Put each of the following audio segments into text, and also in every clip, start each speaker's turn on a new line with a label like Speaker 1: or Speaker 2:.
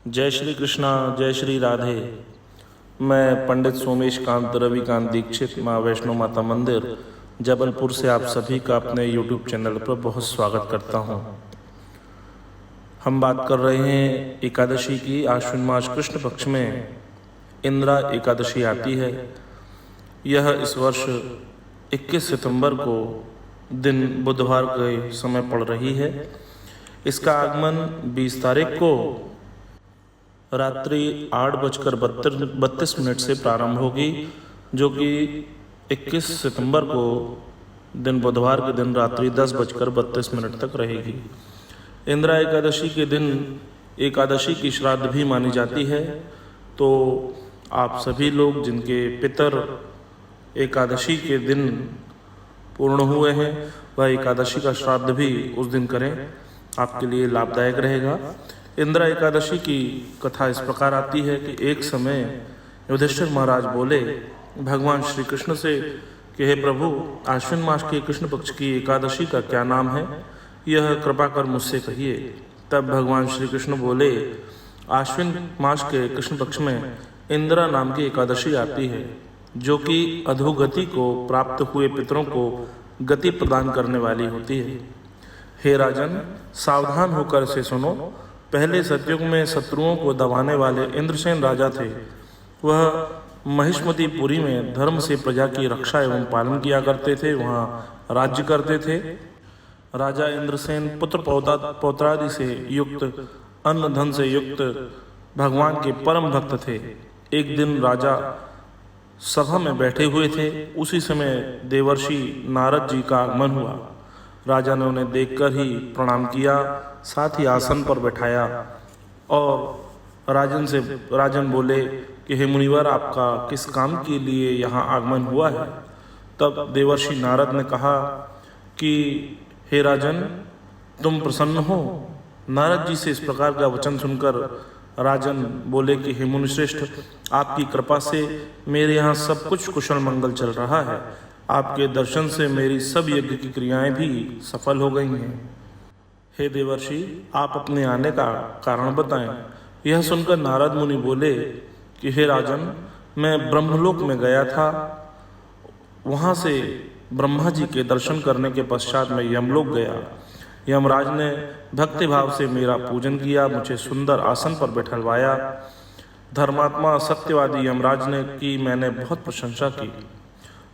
Speaker 1: जय श्री कृष्णा, जय श्री राधे। मैं पंडित सोमेश कांत रविकांत दीक्षित माँ वैष्णो माता मंदिर जबलपुर से आप सभी का अपने यूट्यूब चैनल पर बहुत स्वागत करता हूँ। हम बात कर रहे हैं एकादशी की। आश्विन मास कृष्ण पक्ष में इंद्रा एकादशी आती है। यह इस वर्ष 21 सितंबर को दिन बुधवार के समय पड़ रही है। इसका आगमन 20 तारीख को रात्रि 8:32 से प्रारंभ होगी, जो कि 21 सितंबर को दिन बुधवार के दिन रात्रि 10:32 तक रहेगी। इंद्रा एकादशी के दिन एकादशी की श्राद्ध भी मानी जाती है। तो आप सभी लोग जिनके पितर एकादशी के दिन पूर्ण हुए हैं, वह एकादशी का श्राद्ध भी उस दिन करें, आपके लिए लाभदायक रहेगा। इंद्रा एकादशी की कथा इस प्रकार आती है कि एक समय युधिष्ठिर महाराज बोले भगवान श्री कृष्ण से कि हे प्रभु, आश्विन मास के कृष्ण पक्ष की एकादशी का क्या नाम है, यह कृपा कर मुझसे कहिए। तब भगवान श्री कृष्ण बोले, आश्विन मास के कृष्ण पक्ष में इंद्रा नाम की एकादशी आती है, जो कि अधोगति को प्राप्त हुए पितरों को गति प्रदान करने वाली होती है। हे राजन, सावधान होकर इसे सुनो। पहले सतयुग में शत्रुओं को दबाने वाले इंद्रसेन राजा थे। वह महिष्मतीपुरी में धर्म से प्रजा की रक्षा एवं पालन किया करते थे, वहाँ राज्य करते थे। राजा इंद्रसेन पुत्र पौत्रादि से युक्त, अन्न धन से युक्त, भगवान के परम भक्त थे। एक दिन राजा सभा में बैठे हुए थे। उसी समय देवर्षि नारद जी का आगमन हुआ। राजा ने उन्हें देखकर ही प्रणाम किया, साथ ही आसन पर बैठाया और राजन बोले कि हे मुनिवर, आपका किस काम के लिए यहाँ आगमन हुआ है। तब देवर्षि नारद ने कहा कि हे राजन, तुम प्रसन्न हो। नारद जी से इस प्रकार का वचन सुनकर राजन बोले कि हे मुनिश्रेष्ठ, आपकी कृपा से मेरे यहाँ सब कुछ कुशल मंगल चल रहा है। आपके दर्शन से मेरी सब यज्ञ की क्रियाएं भी सफल हो गई हैं। हे देवर्षि, आप अपने आने का कारण बताएं। यह सुनकर नारद मुनि बोले कि हे राजन, मैं ब्रह्मलोक में गया था। वहाँ से ब्रह्मा जी के दर्शन करने के पश्चात मैं यमलोक गया। यमराज ने भक्ति भाव से मेरा पूजन किया, मुझे सुंदर आसन पर बैठलवाया। धर्मात्मा सत्यवादी यमराज ने की मैंने बहुत प्रशंसा की।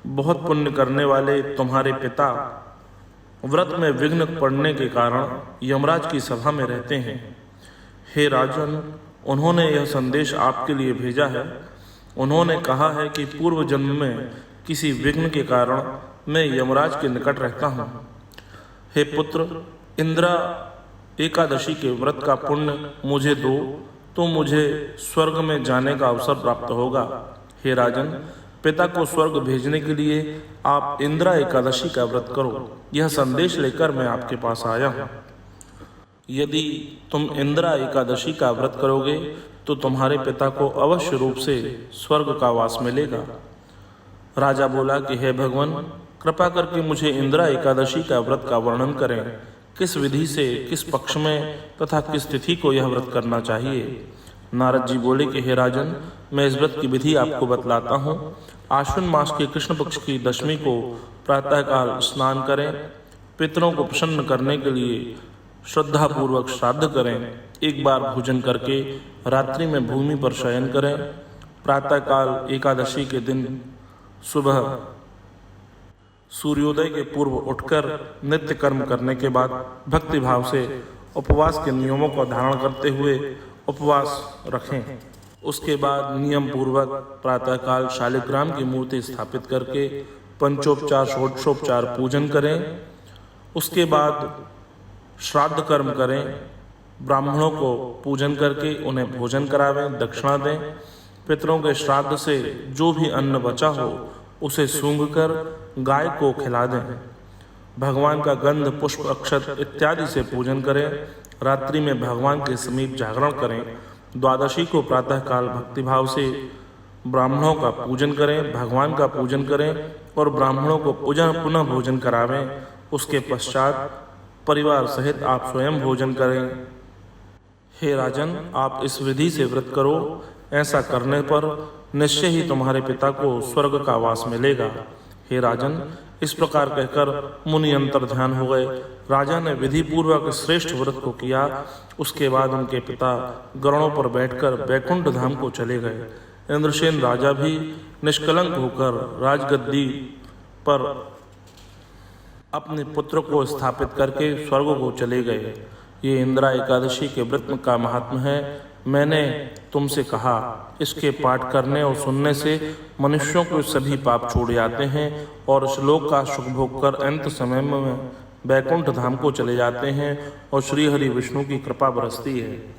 Speaker 1: बहुत पुण्य करने वाले तुम्हारे पिता व्रत में विघ्न पड़ने के कारण यमराज की सभा में रहते हैं। हे राजन, उन्होंने यह संदेश आपके लिए भेजा है। उन्होंने कहा है कि पूर्व जन्म में किसी विघ्न के कारण मैं यमराज के निकट रहता हूँ। हे पुत्र, इंद्रा एकादशी के व्रत का पुण्य मुझे दो, तो मुझे स्वर्ग में जाने का अवसर प्राप्त होगा। हे राजन, पिता को स्वर्ग भेजने के लिए आप इंद्रा एकादशी का व्रत करो। यह संदेश लेकर मैं आपके पास आया हूँ। यदि तुम इंद्रा एकादशी का व्रत करोगे तो तुम्हारे पिता को अवश्य रूप से स्वर्ग का वास मिलेगा। राजा बोला कि हे भगवान, कृपा करके मुझे इंद्रा एकादशी का व्रत का वर्णन करें। किस विधि से, किस पक्ष में तथा किस तिथि को यह व्रत करना चाहिए। नारद जी बोले कि हे राजन, मैं इस व्रत की विधि आपको बतलाता हूँ। आश्विन मास के कृष्ण पक्ष की दशमी को प्रातःकाल स्नान करें। पितरों को प्रसन्न करने के लिए श्रद्धापूर्वक श्राद्ध करें। एक बार भोजन करके रात्रि में भूमि पर शयन करें। प्रातःकाल एकादशी के दिन सुबह सूर्योदय के पूर्व उठकर नित्य कर्म करने के बाद भक्ति भाव से उपवास के नियमों को धारण करते हुए उपवास रखें। उसके बाद नियम पूर्वक प्रातःकाल शालिग्राम की मूर्ति स्थापित करके पंचोपचार षोडशोपचार पूजन करें। उसके बाद श्राद्ध कर्म करें। ब्राह्मणों को पूजन करके उन्हें भोजन करावें, दक्षिणा दें। पितरों के श्राद्ध से जो भी अन्न बचा हो उसे सूंघकर गाय को खिला दें। भगवान का गंध, पुष्प, अक्षत इत्यादि से पूजन करें। रात्रि में भगवान के समीप जागरण करें। द्वादशी को प्रातःकाल भक्तिभाव से ब्राह्मणों का पूजन करें, भगवान का पूजन करें और ब्राह्मणों को पुनः भोजन करावें। उसके पश्चात परिवार सहित आप स्वयं भोजन करें। हे राजन, आप इस विधि से व्रत करो, ऐसा करने पर निश्चय ही तुम्हारे पिता को स्वर्ग का वास मिलेगा। हे राजन, इस प्रकार कहकर मुनि अंतर ध्यान हो गए। राजा ने विधि पूर्वक श्रेष्ठ व्रत को किया। उसके बाद उनके पिता गरुड़ों पर बैठकर बैकुंठ धाम को चले गए। इंद्रसेन राजा भी निष्कलंक होकर राजगद्दी पर अपने पुत्र को स्थापित करके स्वर्ग को चले गए। ये इंदिरा एकादशी के व्रत का महात्म है। मैंने तुमसे कहा, इसके पाठ करने और सुनने से मनुष्यों को सभी पाप छूट जाते हैं और श्लोक का सुख भोग कर अंत समय में बैकुंठ धाम को चले जाते हैं और श्री हरि विष्णु की कृपा बरसती है।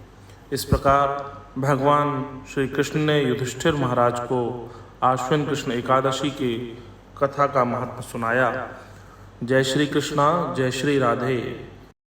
Speaker 1: इस प्रकार भगवान श्री कृष्ण ने युधिष्ठिर महाराज को आश्विन कृष्ण एकादशी की कथा का महत्व सुनाया। जय श्री कृष्णा, जय श्री राधे।